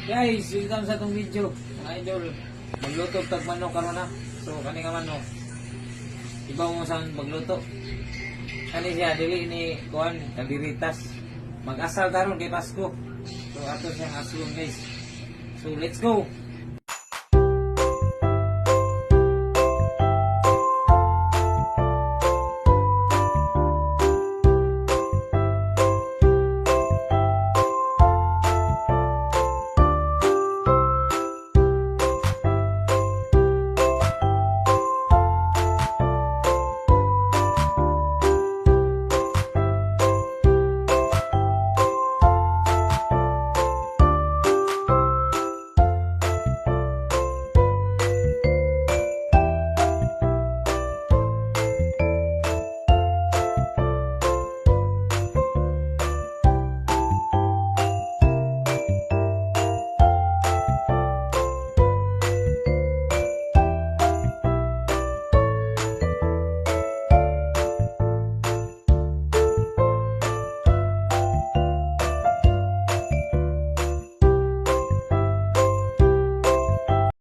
Guys, welcome sa itong video. Mga idol, magluto tag manok karon na. So kani nga manok, ibaw mo sa magluto. Kani siya dili ni kuan kaliritas. Mag-asal karon kay Pasko. So ato siyang aslon guys. So let's go.